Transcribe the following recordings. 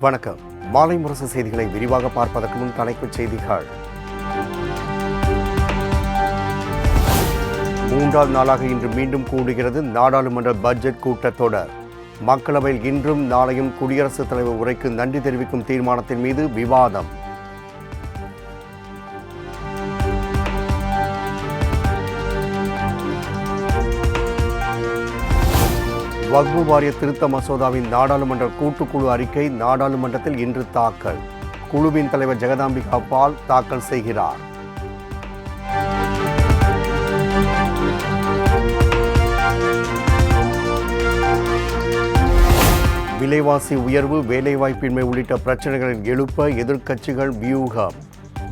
வணக்கம். மாலை முரசு செய்திகளை விரிவாக பார்ப்பதற்கு முன் தலைப்புச் செய்திகள். மூன்றாவது நாளாக இன்று மீண்டும் கூடுகிறது நாடாளுமன்ற பட்ஜெட் கூட்டத்தொடர். மக்களவையில் இன்றும் நாளையும் குடியரசுத் தலைவர் உரைக்கு நன்றி தெரிவிக்கும் தீர்மானத்தின் மீது விவாதம். வக்ஃபு வாரிய திருத்த மசோதாவின் நாடாளுமன்ற கூட்டுக்குழு அறிக்கை நாடாளுமன்றத்தில் இன்று தாக்கல். குழுவின் தலைவர் ஜெகதாம்பிகா பால் தாக்கல் செய்கிறார். விலைவாசி உயர்வு, வேலைவாய்ப்பின்மை உள்ளிட்ட பிரச்சனைகளில் எழுப்ப எதிர்க்கட்சிகள் வியூகம்.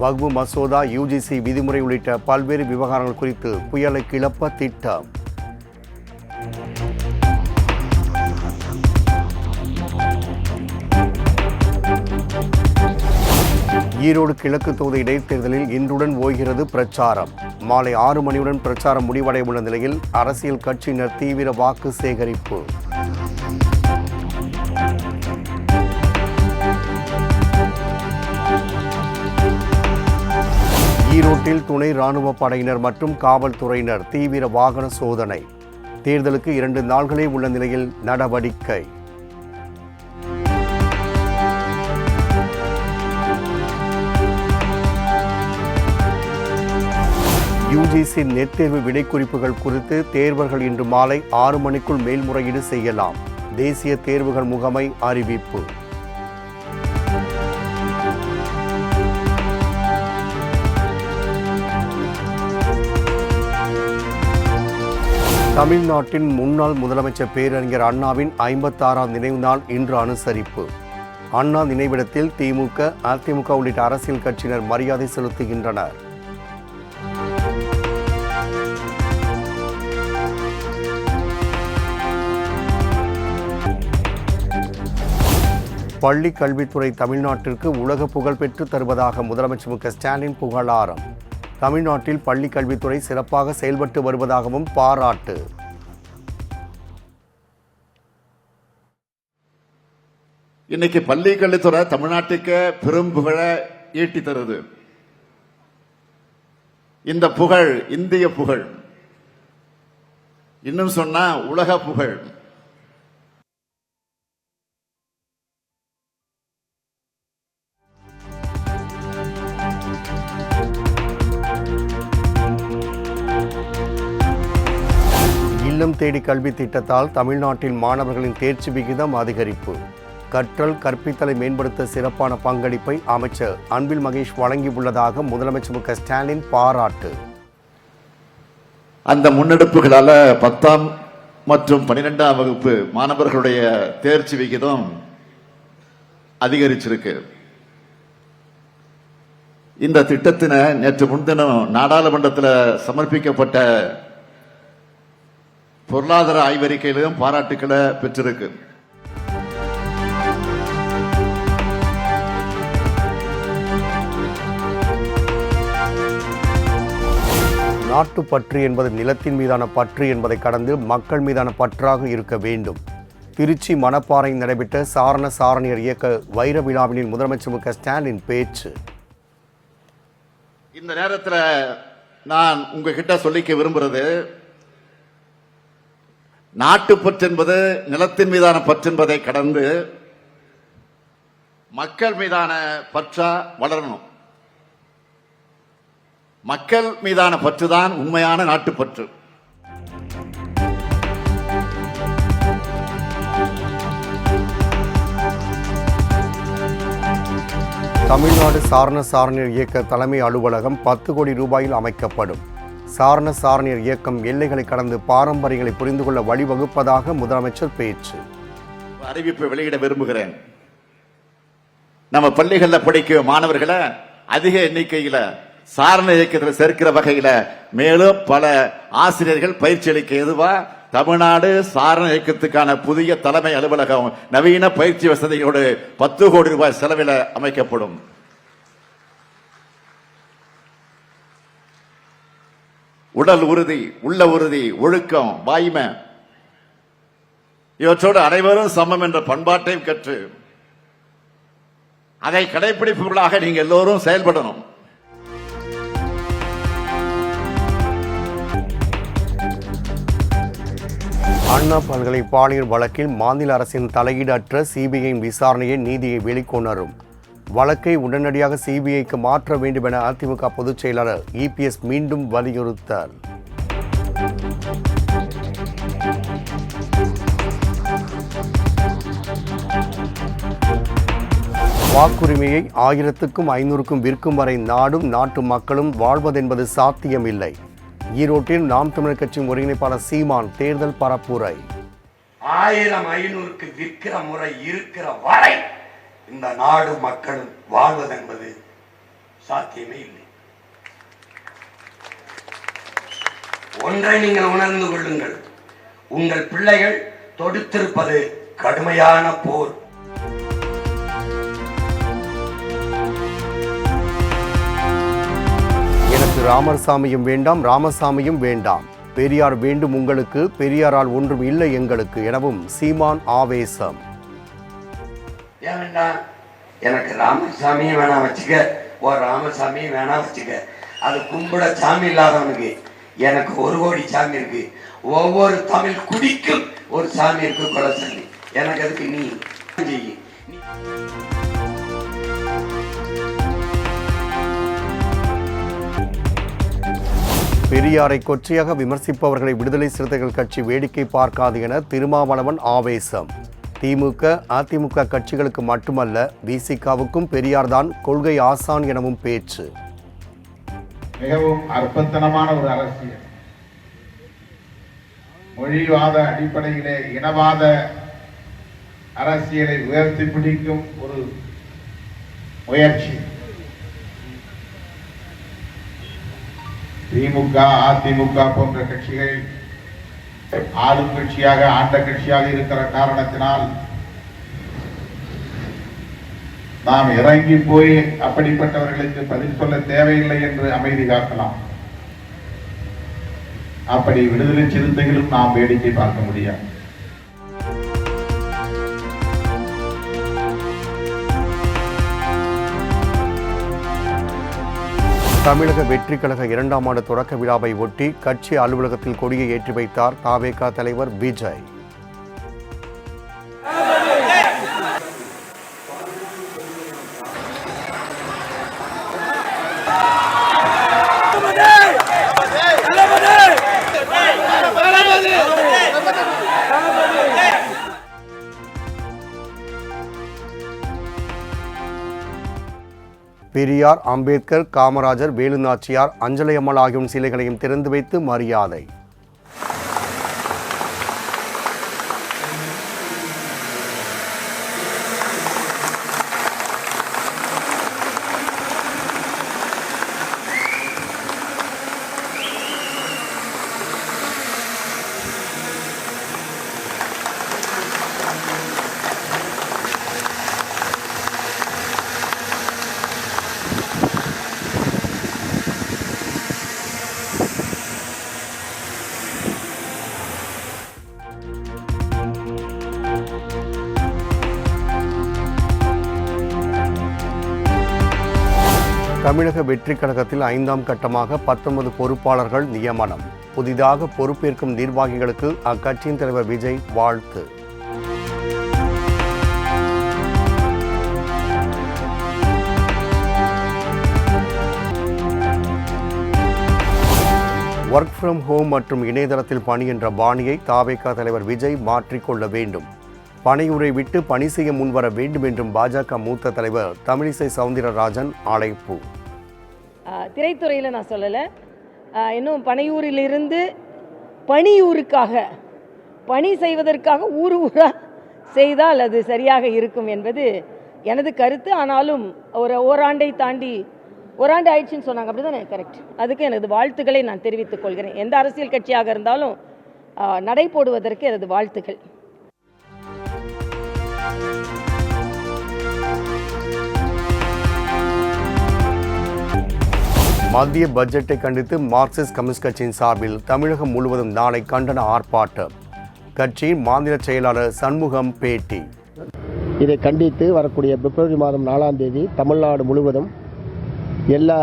வக்ஃபு மசோதா, யுஜிசி விதிமுறை உள்ளிட்ட பல்வேறு விவகாரங்கள் குறித்து புயலை கிளப்ப திட்டம். ஈரோடு கிழக்கு தொகுதி இடைத்தேர்தலில் இன்றுடன் ஓய்கிறது பிரச்சாரம். மாலை 6 மணியுடன் பிரச்சாரம் முடிவடைய உள்ள நிலையில் அரசியல் கட்சியினர் தீவிர வாக்கு சேகரிப்பு. ஈரோட்டில் துணை ராணுவ படையினர் மற்றும் காவல்துறையினர் தீவிர வாகன சோதனை. தேர்தலுக்கு 2 நாள்களே உள்ள நிலையில் நடவடிக்கை. யுஜிசி நெட் தேர்வு விடைக்குறிப்புகள் குறித்து தேர்வர்கள் இன்று மாலை 6 மணிக்குள் மேல்முறையீடு செய்யலாம். தேசிய தேர்வுகள் முகமை அறிவிப்பு. தமிழ்நாட்டின் முன்னாள் முதலமைச்சர் பேரறிஞர் அண்ணாவின் 56ஆம் நினைவு நாள் இன்று அனுசரிப்பு. அண்ணா நினைவிடத்தில் திமுக, அதிமுக உள்ளிட்ட அரசியல் கட்சியினர் மரியாதை செலுத்துகின்றனர். பள்ளி கல்வித்துறை தமிழ்நாட்டிற்கு உலக புகழ் பெற்று தருவதாக முதலமைச்சர் மு க ஸ்டாலின் புகழாரம். தமிழ்நாட்டில் பள்ளி கல்வித்துறை சிறப்பாக செயல்பட்டு வருவதாகவும் பாராட்டு. இன்னைக்கு பள்ளி கல்வித்துறை தமிழ்நாட்டுக்கு பெரும் புகழ ஈட்டி தருது. இந்த புகழ் இந்திய புகழ், இன்னும் சொன்னா உலக புகழ். இல்லம் தேடி கல்வி திட்டத்தால் தமிழ்நாட்டில் மாணவர்களின் தேர்ச்சி விகிதம் அதிகரிப்பு. கற்றல் கற்பித்தலை மேம்படுத்த சிறப்பான பங்களிப்பை அமைச்சர் அன்பில் மகேஷ் வழங்கியுள்ளதாக முதலமைச்சர் மு க ஸ்டாலின் பாராட்டு. அந்த முன்னெடுப்புகளால 10ஆம் மற்றும் 12ஆம் வகுப்பு மாணவர்களுடைய தேர்ச்சி விகிதம் அதிகரிச்சிருக்கு. இந்த திட்டத்தினை நேற்று முன்தினம் நாடாளுமன்றத்தில் சமர்ப்பிக்கப்பட்ட பொருளாதார ஆய்வறிக்கையிலும் பாராட்டுக்களை பெற்றிருக்கு. நாட்டுப்பற்று என்பது நிலத்தின் மீதான பற்று என்பதை கடந்து மக்கள் மீதான பற்றாக இருக்க வேண்டும். திருச்சி மணப்பாறையில் நடைபெற்ற சாரண சாரணியர் இயக்க வைர விழாவினில் முதலமைச்சர் மு க ஸ்டாலின் பேச்சு. இந்த நேரத்தில் நான் உங்ககிட்ட சொல்லிக்க விரும்புறது, நாட்டுப்பற்று என்பது நிலத்தின் மீதான பற்று என்பதை கடந்து மக்கள் மீதான பற்றா வளரணும். மக்கள் மீதான பற்றுதான் உண்மையான நாட்டுப்பற்று. தமிழ்நாடு சாரண சாரணியர் இயக்க தலைமை அலுவலகம் 10 கோடி ரூபாயில் அமைக்கப்படும். சாரண சாரணியர் இயக்கம் எல்லைகளை கடந்து பாரம்பரியங்களை புரிந்து கொள்ள வழிவகுப்பதாக முதலமைச்சர் பேச்சு. அறிவிப்பை வெளியிட விரும்புகிறேன். நம்ம பள்ளிகளில் படிக்க மாணவர்களை அதிக எண்ணிக்கையில் சாரண இயக்கத்தில் சேர்க்கிற வகையில் மேலும் பல ஆசிரியர்கள் பயிற்சி அளிக்க எதுவா தமிழ்நாடு சாரண இயக்கத்துக்கான புதிய தலைமை அலுவலகம் நவீன பயிற்சி வசதியோடு 10 கோடி ரூபாய் செலவில் அமைக்கப்படும். உடல் உறுதி, உள்ள உறுதி, ஒழுக்கம், வாய்மை இவற்றோடு அனைவரும் சமம் என்ற பண்பாட்டையும் கற்று அதை கடைபிடிப்பவர்களாக நீங்க எல்லோரும் செயல்படணும். அண்ணா பல்கலை பாலியல் வழக்கில் மாநில அரசின் தலையீடற்ற சிபிஐயின் விசாரணையை நீதியை வெளிக்கொணரும். வழக்கை உடனடியாக சிபிஐக்கு மாற்ற வேண்டும் என அதிமுக பொதுச் செயலாளர் இபிஎஸ் மீண்டும் வலியுறுத்தல். வாக்குரிமையை 1000க்கும் 500க்கும் விற்கும் வரை நாடும் நாட்டு மக்களும் வாழ்வதென்பது சாத்தியமில்லை. ஈரோட்டில் நாம் தமிழர் கட்சியின் ஒருங்கிணைப்பாளர் சீமான் தேர்தல் பரப்புரை. 1000-500க்கு விற்கிற முறை இருக்கிற வரை இந்த நாடு மக்களும் வாழ்வதென்பது சாத்தியமே இல்லை. ஒன்றை நீங்கள் உணர்ந்து கொள்ளுங்கள், உங்கள் பிள்ளைகள் தொடுத்திருப்பது கடுமையான போர். எனக்கு ராமர் சாமியும் வேண்டாம், ராமசாமியும் வேண்டாம். பெரியார் வேண்டும் உங்களுக்கு, பெரியாரால் ஒன்றும் இல்லை எங்களுக்கு எனவும் சீமான் ஆவேசம். ஏன்டா எனக்கு ராமசாமியும் வேணாம் வச்சுக்க, ஒரு ராமசாமியும் வேணாம் வச்சுக்க. அது கும்பிட சாமி இல்லாதவனுக்கு எனக்கு 1 கோடி சாமி இருக்கு. ஒவ்வொரு தமிழ் குடிக்கும் ஒரு சாமி இருக்கு, குலசாமி. எனக்கு அதுக்கு நீ செய்ய. பெரியாரை கொச்சையாக விமர்சிப்பவர்களை விடுதலை சிறுத்தைகள் கட்சி வேடிக்கை பார்க்காது என திருமாவளவன் ஆவேசம். திமுக அதிமுக கட்சிகளுக்கு மட்டுமல்ல, விசிகாவுக்கும் பெரியார் தான் கொள்கை ஆசான் எனவும் பேச்சு. மிகவும் அற்பத்தனமான ஒரு அரசியல், மொழிவாத அடிப்படையிலே இனவாத அரசியலை உயர்த்தி பிடிக்கும் ஒரு முயற்சி. திமுக அதிமுக போன்ற கட்சிகள் ஆளும் கட்சியாக ஆண்ட கட்சியாக இருக்கிற காரணத்தினால் நாம் இறங்கி போய் அப்படிப்பட்டவர்களுக்கு பதில் சொல்ல தேவையில்லை என்று அமைதி காக்கலாம். அப்படி விடுதலை சிறுத்தைகளும் நாம் வேடிக்கை பார்க்க முடியாது. தமிழக வெற்றி கழக 2ஆம் ஆண்டு தொடக்க விழாவை ஒட்டி கட்சி அலுவலகத்தில் கொடியை ஏற்றி வைத்தார் தவேகா தலைவர் விஜய். பெரியார், அம்பேத்கர், காமராஜர், வேலுநாச்சியார், அஞ்சலையம்மாள் ஆகியோரின் சிலைகளையும் திறந்து வைத்து மரியாதை. தமிழக வெற்றி கழகத்தில் 5ஆம் கட்டமாக 19 பொறுப்பாளர்கள் நியமனம். புதிதாக பொறுப்பேற்கும் நிர்வாகிகளுக்கு அக்கட்சியின் தலைவர் விஜய் வாழ்த்து. ஒர்க் ஃப்ரம் ஹோம் மற்றும் இணையதளத்தில் பணி என்ற பாணியை தவேகா தலைவர் விஜய் மாற்றிக்கொள்ள வேண்டும். பணியுரை விட்டு பணி செய்ய முன்வர வேண்டும் என்றும் பாஜக மூத்த தலைவர் தமிழிசை சவுந்தரராஜன் அழைப்பு. திரைத்துறையில் நான் சொல்லலை, இன்னும் பனையூரிலிருந்து பணியூருக்காக பணி செய்வதற்காக ஊராக செய்தால் அது சரியாக இருக்கும் என்பது எனது கருத்து. ஆனாலும் ஓராண்டை தாண்டி ஓராண்டு ஆயிடுச்சுன்னு சொன்னாங்க, அப்படி தானே? கரெக்ட். அதுக்கு எனது வாழ்த்துக்களை நான் தெரிவித்துக் கொள்கிறேன். எந்த அரசியல் கட்சியாக இருந்தாலும் நடை போடுவதற்கு எனது வாழ்த்துக்கள். மத்திய பட்ஜெட்டை கண்டித்து மார்க்சிஸ்ட் கம்யூனிஸ்ட் கட்சியின் சார்பில் தமிழகம் முழுவதும் நாளை கண்டன ஆர்ப்பாட்டம். கட்சியின் மாநில செயலாளர் சண்முகம் பேட்டி. இதை கண்டித்து வரக்கூடிய பிப்ரவரி மாதம் 4ஆம் தேதி தமிழ்நாடு முழுவதும் எல்லா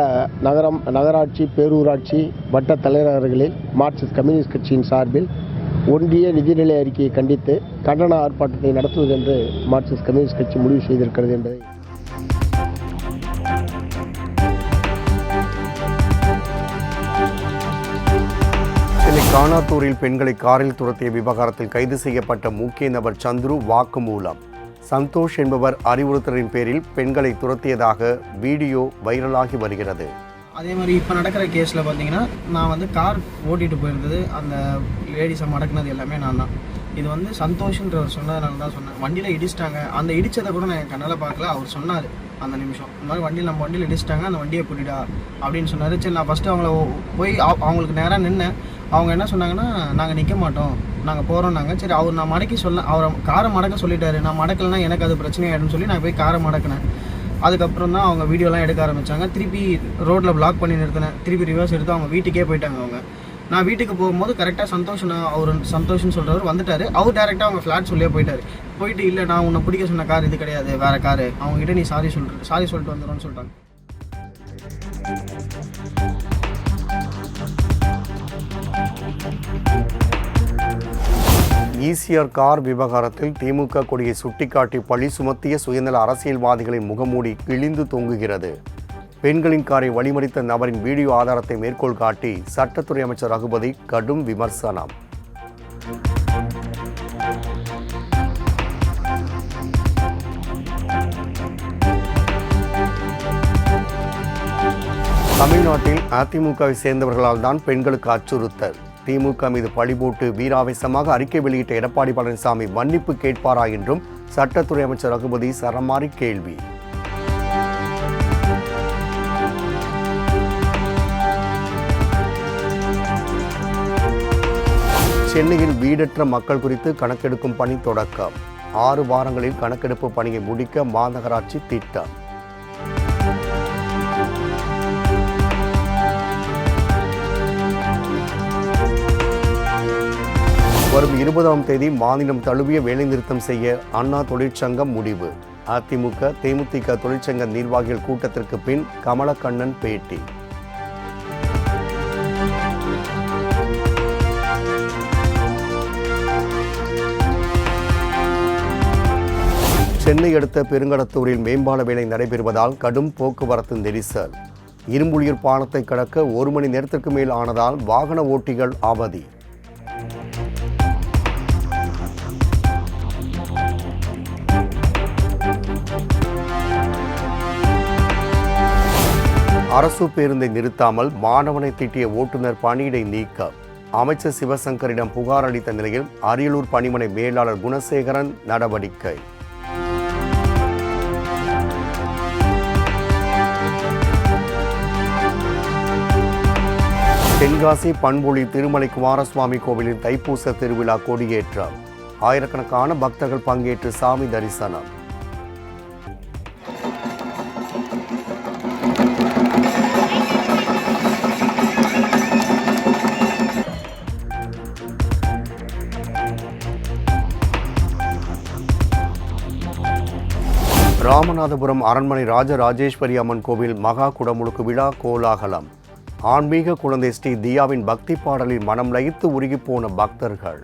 நகராட்சி, பேரூராட்சி, வட்ட தலைநகரங்களில் மார்க்சிஸ்ட் கம்யூனிஸ்ட் கட்சியின் சார்பில் ஒன்றிய நிதிநிலை அறிக்கையை கண்டித்து கண்டன ஆர்ப்பாட்டத்தை நடத்துவது என்று மார்க்சிஸ்ட் கம்யூனிஸ்ட் கட்சி முடிவு செய்திருக்கிறது என்பதை சென்னை கானாத்தூரில் பெண்களை காரில் துரத்திய விவகாரத்தில் கைது செய்யப்பட்ட முக்கிய நபர் சந்துரு வாக்குமூலம். சந்தோஷ் என்பவர் அறிவுறுத்தலின் பேரில் பெண்களை துரத்தியதாக வீடியோ வைரலாகி வருகிறது. அதே மாதிரி இப்போ நடக்கிற கேஸில் பார்த்தீங்கன்னா நான் வந்து கார் ஓட்டிகிட்டு போயிருந்தது, அந்த லேடிஸை மடக்குனது எல்லாமே நான் தான். இது வந்து சந்தோஷன்றவர் சொன்னதுனால தான் சொன்னேன். வண்டியில் இடிச்சிட்டாங்க, அந்த இடித்ததை கூட நான் என் கண்ணால் பார்க்கல. அவர் சொன்னார் அந்த நிமிஷம், இந்த மாதிரி நம்ம வண்டியில் இடிச்சிட்டாங்க, அந்த வண்டியை கூட்டிடா அப்படின்னு சொன்னார். சரி, நான் ஃபஸ்ட்டு அவங்கள போய் அவங்களுக்கு நேராக நின்னேன். அவங்க என்ன சொன்னாங்கன்னா, நாங்கள் நிற்க மாட்டோம், நாங்கள் போகிறோம்னாங்க. சரி, அவர் நான் மடக்கி அவரை காரை மடக்க சொல்லிட்டாரு. நான் மடக்கலைன்னா எனக்கு அது பிரச்சனையாயிடுன்னு சொல்லி நான் போய் காரை மடக்கினேன். அதுக்கப்புறம் தான் அவங்க வீடியோலாம் எடுக்க ஆரம்பித்தாங்க. திருப்பி ரோட்டில் பிளாக் பண்ணி நிறுத்தினேன். திருப்பி ரிவர்ஸ் எடுத்து அவங்க வீட்டுக்கே போயிட்டாங்க. அவங்க நான் வீட்டுக்கு போகும்போது கரெக்டாக சந்தோஷ்னு சொல்கிறவர் வந்துட்டார். அவர் டேரெக்டாக அவங்க ஃப்ளாட் சொல்லியே போயிட்டு இல்லை, நான் உன்னை பிடிக்க சொன்ன கார் இது கிடையாது, வேறு காரு, அவங்ககிட்ட நீ சாரி சொல்லிட்டு வந்துடும்னு சொல்லிட்டாங்க. ஈசிஆர் கார் விவகாரத்தில் திமுக கொடியை சுட்டிக்காட்டி பழி சுமத்திய சுயநல அரசியல்வாதிகளின் முகமூடி கிழிந்து தொங்குகிறது. பெண்களின் காரை வழிமறித்த நபரின் வீடியோ ஆதாரத்தை மேற்கோள் காட்டி சட்டத்துறை அமைச்சர் ரகுபதி கடும் விமர்சனம். தமிழ்நாட்டில் அதிமுகவை சேர்ந்தவர்களால் தான் பெண்களுக்கு அச்சுறுத்தல். திமுக மீது பழி போட்டு வீராவேசமாக அறிக்கை வெளியிட்ட எடப்பாடி பழனிசாமி மன்னிப்பு கேட்பாரா என்றும் சட்டத்துறை அமைச்சர் ரகுபதி சரமாரி கேள்வி. சென்னையில் வீடற்ற மக்கள் குறித்து கணக்கெடுக்கும் பணி தொடக்கம். 6 வாரங்களில் கணக்கெடுப்பு பணியை முடிக்க மாநகராட்சி திட்டம். வரும் 20ஆம் தேதி மாநிலம் தழுவிய வேலைநிறுத்தம் செய்ய அண்ணா தொழிற்சங்கம் முடிவு. அதிமுக, தேமுதிக தொழிற்சங்க நிர்வாகிகள் கூட்டத்திற்கு பின் கமலக்கண்ணன் பேட்டி. சென்னை அடுத்த பெருங்கடத்தூரில் மேம்பால வேலை நடைபெறுவதால் கடும் போக்குவரத்து நெரிசல். இரும்புலியூர் பாலத்தை கடக்க 1 மணி நேரத்திற்கு மேல் ஆனதால் வாகன ஓட்டிகள் அவதி. அரசு பேருந்தை நிறுத்தாமல் மாணவனை திட்டிய ஓட்டுநர் பணியிடை நீக்கம். அமைச்சர் சிவசங்கரிடம் புகார் அளித்த நிலையில் அரியலூர் பணிமனை மேலாளர் குணசேகரன் நடவடிக்கை. தென்காசி பண்பொழி திருமலை குமாரசுவாமி கோவிலின் தைப்பூச திருவிழா கொடியேற்றம். ஆயிரக்கணக்கான பக்தர்கள் பங்கேற்று சாமி தரிசனம். ராமநாதபுரம் அரண்மனை ராஜராஜேஸ்வரி அம்மன் கோவில் மகா குடமுழுக்கு விழா கோலாகலம். ஆன்மீக குழந்தை ஸ்ரீ தியாவின் பக்தி பாடலில் மனம் லயித்து உருகி போன பக்தர்கள்.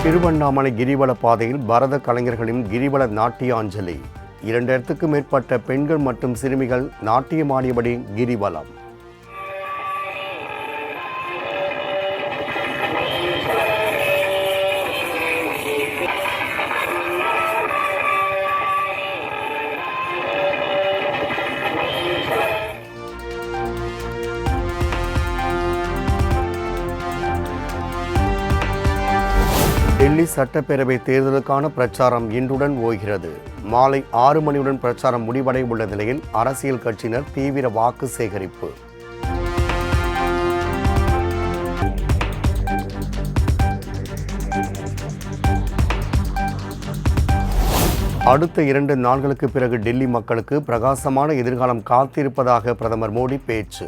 திருவண்ணாமலை கிரிவல பாதையில் பரத கலைஞர்களின் கிரிவல நாட்டியாஞ்சலி. 2000க்கும் மேற்பட்ட பெண்கள் மற்றும் சிறுமிகள் நாட்டியமாடியபடி கிரிவலம். டெல்லி சட்டப்பேரவை தேர்தலுக்கான பிரச்சாரம் இன்றுடன் ஓய்கிறது. மாலை 6 மணியுடன் பிரச்சாரம் முடிவடைய உள்ள நிலையில் அரசியல் கட்சியினர் தீவிர வாக்கு சேகரிப்பு. அடுத்த 2 நாட்களுக்கு பிறகு டெல்லி மக்களுக்கு பிரகாசமான எதிர்காலம் காத்திருப்பதாக பிரதமர் மோடி பேச்சு.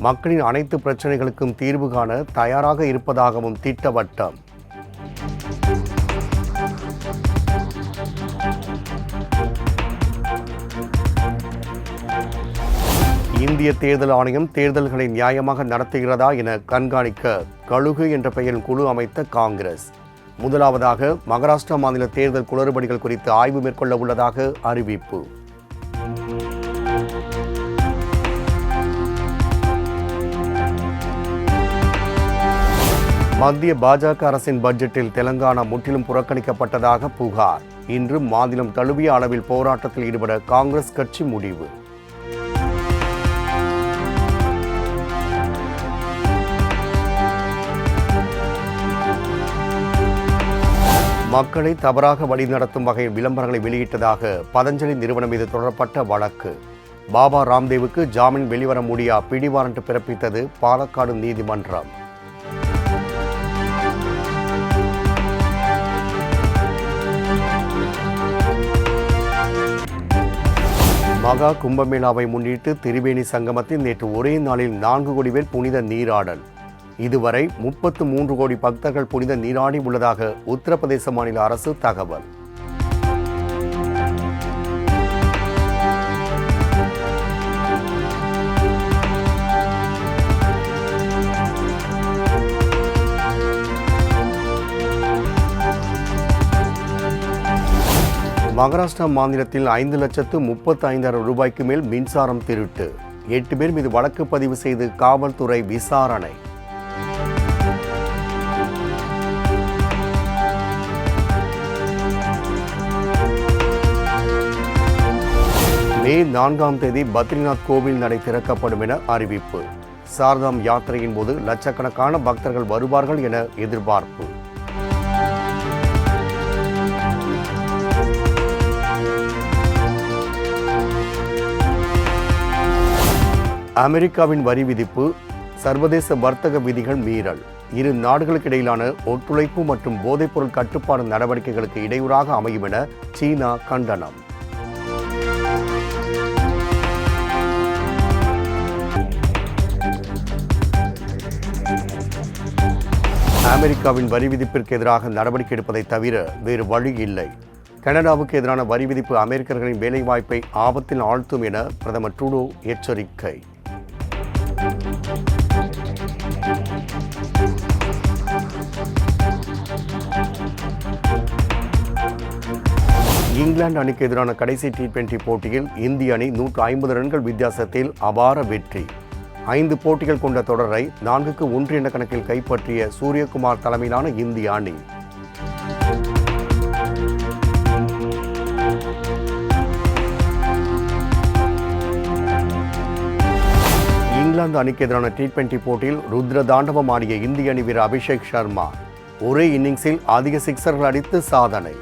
மக்களின் அனைத்து பிரச்சனைகளுக்கும் தீர்வு காண தயாராக இருப்பதாகவும் திட்டவட்டம். இந்திய தேர்தல் ஆணையம் தேர்தல்களை நியாயமாக நடத்துகிறதா என கண்காணிக்க கழுகு என்ற பெயரில் குழு அமைத்த காங்கிரஸ். முதலாவதாக மகாராஷ்டிரா மாநில தேர்தல் குளறுபடிகள் குறித்து ஆய்வு மேற்கொள்ள உள்ளதாக அறிவிப்பு. மத்திய பாஜக அரசின் பட்ஜெட்டில் தெலங்கானா முற்றிலும் புறக்கணிக்கப்பட்டதாக புகார். இன்று மாநிலம் தழுவிய அளவில் போராட்டத்தில் ஈடுபட காங்கிரஸ் கட்சி முடிவு. மக்களை தவறாக வழிநடத்தும் வகையில் விளம்பரங்களை வெளியிட்டதாக பதஞ்சலி நிறுவனம் மீது தொடரப்பட்ட வழக்கு. பாபா ராம்தேவுக்கு ஜாமீன் வெளிவர முடியா பிடிவாரண்ட் பிறப்பித்தது பாலக்காடு நீதிமன்றம். மகா கும்பமேளாவை முன்னிட்டு திரிவேணி சங்கமத்தில் நேற்று ஒரே நாளில் 4 கோடி பேர் புனித நீராடல். இதுவரை 33 கோடி பக்தர்கள் புனித நீராடி உள்ளதாக உத்தரப்பிரதேச மாநில அரசு தகவல். மகாராஷ்டிரா மாநிலத்தில் 5,35,000 ரூபாய்க்கு மேல் மின்சாரம் திருட்டு. 8 பேர் மீது வழக்கு பதிவு செய்து காவல்துறை விசாரணை. மே 4ஆம் தேதி பத்ரிநாத் கோவில் நடை திறக்கப்படும் என அறிவிப்பு. சாரதாம் யாத்திரையின் போது லட்சக்கணக்கான பக்தர்கள் வருவார்கள் என எதிர்பார்ப்பு. அமெரிக்காவின் வரி விதிப்பு, சர்வதேச வர்த்தக விதிகள் மீறல், இரு நாடுகளுக்கு இடையிலான ஒத்துழைப்பு மற்றும் போதைப்பொருள் கட்டுப்பாடு நடவடிக்கைகளுக்கு இடையூறாக அமையும் என சீனா கண்டனம். அமெரிக்காவின் வரி விதிப்பிற்கு எதிராக நடவடிக்கை எடுப்பதை தவிர வேறு வழி இல்லை. கனடாவுக்கு எதிரான வரி விதிப்பு அமெரிக்கர்களின் வேலைவாய்ப்பை ஆபத்தில் ஆழ்த்தும் என பிரதமர் ட்ரூடோ எச்சரிக்கை. இங்கிலாந்து அணிக்கு எதிரான கடைசி T20 போட்டியில் இந்திய அணி 150 ரன்கள் வித்தியாசத்தில் அபார வெற்றி. 5 போட்டிகள் கொண்ட தொடரை 4-1 என்ற கணக்கில் கைப்பற்றிய சூரியகுமார் தலைமையிலான இந்திய அணி. இங்கிலாந்து அணிக்கு எதிரான T20 போட்டியில் ருத்ர தாண்டவம் ஆடிய இந்திய அணி வீரர் அபிஷேக் சர்மா ஒரே இன்னிங்ஸில் அதிக சிக்சர்கள் அடித்து சாதனை.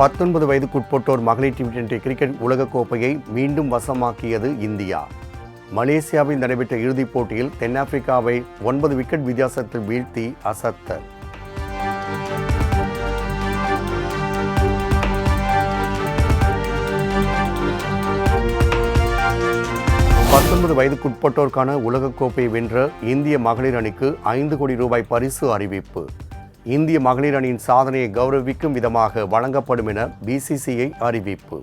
பத்தொன்பது வயதுக்குட்பட்டோர் மகளிர் T20 கிரிக்கெட் உலகக்கோப்பையை மீண்டும் வசமாக்கியது இந்தியா. மலேசியாவில் நடைபெற்ற இறுதிப் போட்டியில் தென்னாப்பிரிக்காவை 9 விக்கெட் வித்தியாசத்தில் வீழ்த்தி அசத்தல். வயதுக்குட்பட்டோருக்கான உலகக்கோப்பையை வென்ற இந்திய மகளிர் அணிக்கு 5 கோடி ரூபாய் பரிசு அறிவிப்பு. இந்திய மகளிர் அணியின் சாதனையை கௌரவிக்கும் விதமாக வழங்கப்படும் என BCCI அறிவிப்பு.